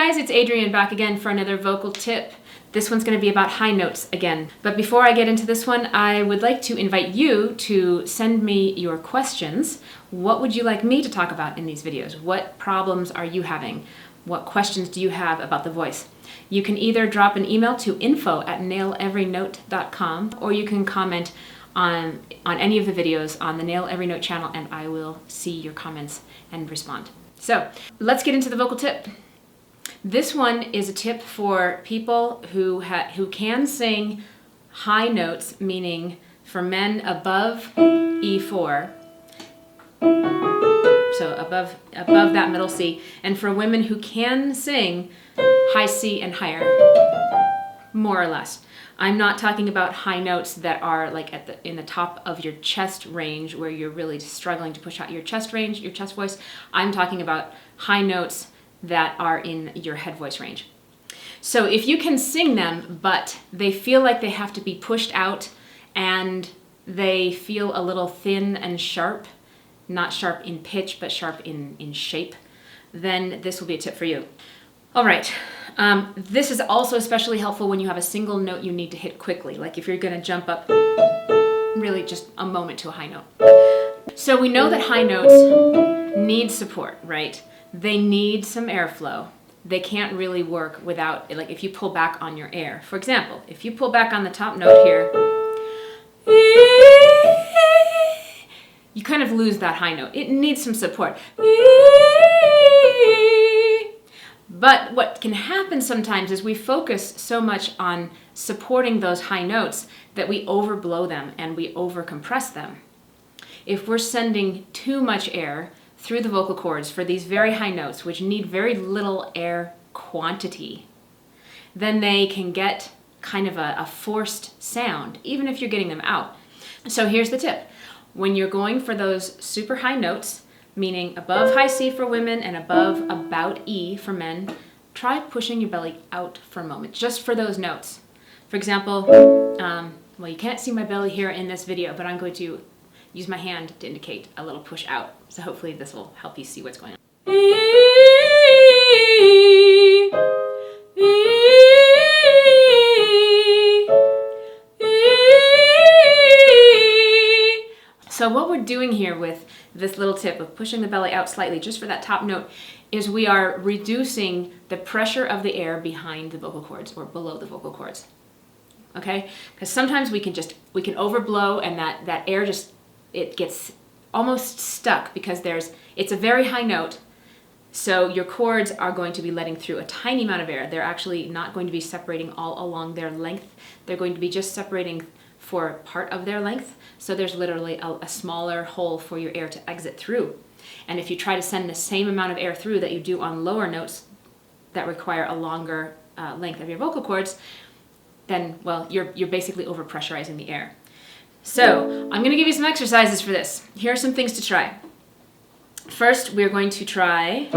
guys, it's Adrienne back again for another vocal tip. This one's going to be about high notes again. But before I get into this one, I would like to invite you to send me your questions. What would you like me to talk about in these videos? What problems are you having? What questions do you have about the voice? You can either drop an email to info@naileverynote.com, or you can comment on any of the videos on the Nail Every Note channel, and I will see your comments and respond. So let's get into the vocal tip. This one is a tip for people who can sing high notes, meaning for men above E4, so above that middle C, and for women who can sing high C and higher, more or less. I'm not talking about high notes that are like in the top of your chest range where you're really struggling to push out your chest range, your chest voice. I'm talking about high notes that are in your head voice range. So if you can sing them, but they feel like they have to be pushed out and they feel a little thin and sharp, not sharp in pitch, but sharp in shape, then this will be a tip for you. All right, this is also especially helpful when you have a single note you need to hit quickly, like if you're gonna jump up really just a moment to a high note. So we know that high notes need support, right? They need some airflow. They can't really work without, like if you pull back on your air. For example, if you pull back on the top note here, you kind of lose that high note. It needs some support. But what can happen sometimes is we focus so much on supporting those high notes that we overblow them and we overcompress them. If we're sending too much air through the vocal cords for these very high notes, which need very little air quantity, then they can get kind of a forced sound, even if you're getting them out. So here's the tip. When you're going for those super high notes, meaning above high C for women and above about E for men, try pushing your belly out for a moment, just for those notes. For example, well, you can't see my belly here in this video, but I'm going to use my hand to indicate a little push out. So hopefully this will help you see what's going on. So what we're doing here with this little tip of pushing the belly out slightly just for that top note is we are reducing the pressure of the air behind the vocal cords or below the vocal cords. Okay? Because sometimes we can overblow and that air it gets almost stuck because it's a very high note. So your cords are going to be letting through a tiny amount of air. They're actually not going to be separating all along their length. They're going to be just separating for part of their length. So there's literally a smaller hole for your air to exit through. And if you try to send the same amount of air through that you do on lower notes that require a longer length of your vocal cords, then, well, you're basically overpressurizing the air. So I'm going to give you some exercises for this. Here are some things to try. First, we're going to try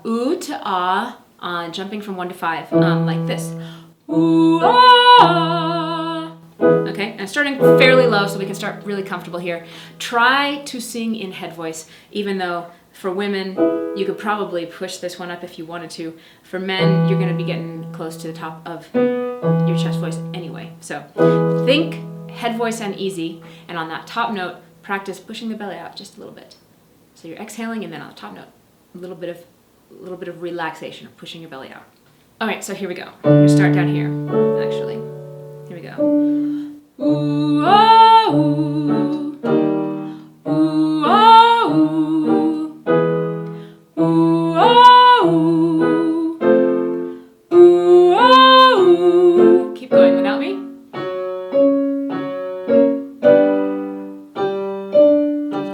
oo to ah, jumping from 1 to 5, like this. Ooh, ah. Okay, and starting fairly low so we can start really comfortable here. Try to sing in head voice, even though for women, you could probably push this one up if you wanted to. For men, you're going to be getting close to the top of your chest voice anyway. So think head voice and easy, and on that top note, practice pushing the belly out just a little bit. So you're exhaling, and then on the top note, a little bit of relaxation, or pushing your belly out. All right, so here we go. We're gonna start down here, actually. Here we go. Ooh, ah, ooh. Ooh, ah, ooh. Ooh, ah, ooh. Ooh, ah, ooh. Keep going without me.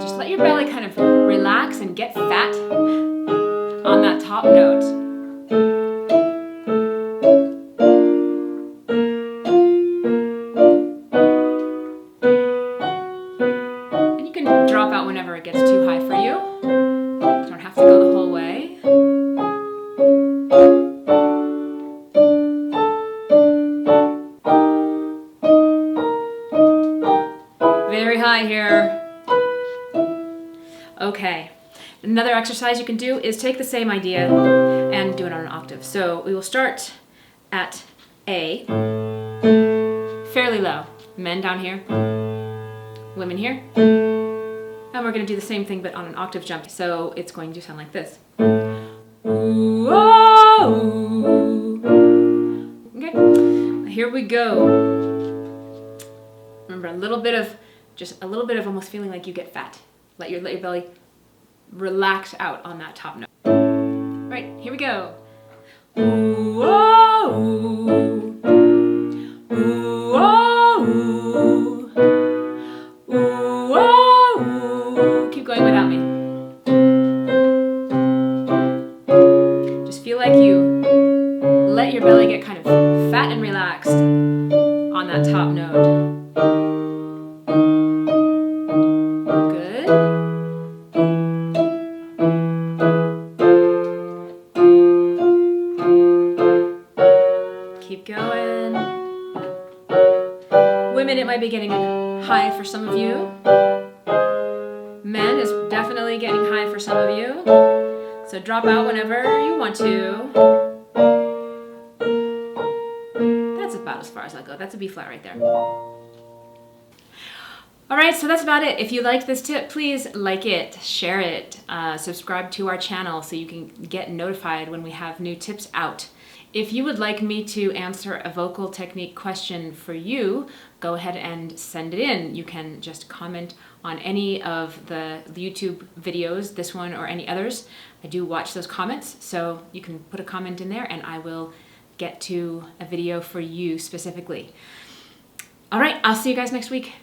Just let your belly kind of relax and get fat on that top note. Drop out whenever it gets too high for you. You don't have to go the whole way. Very high here. Okay, Another exercise you can do is take the same idea and do it on an octave. So we will start at A, fairly low. Men down here, women here. And we're going to do the same thing but on an octave jump. So it's going to sound like this. Ooh, oh, ooh. Okay, here we go. Remember, just a little bit of almost feeling like you get fat. Let your belly relax out on that top note. Right, here we go. Ooh, oh, ooh. Ooh, oh, ooh. Ooh, oh, ooh. Keep going without me. Just feel like you let your belly get kind of fat and relaxed on that top note. Good. Keep going. Women, it might be getting high for some of you. Men is definitely getting high for some of you. So drop out whenever you want to. That's about as far as I'll go. That's a B flat right there. All right, so that's about it. If you liked this tip, please like it, share it, subscribe to our channel so you can get notified when we have new tips out. If you would like me to answer a vocal technique question for you, go ahead and send it in. You can just comment on any of the YouTube videos, this one or any others. I do watch those comments, so you can put a comment in there and I will get to a video for you specifically. All right, I'll see you guys next week.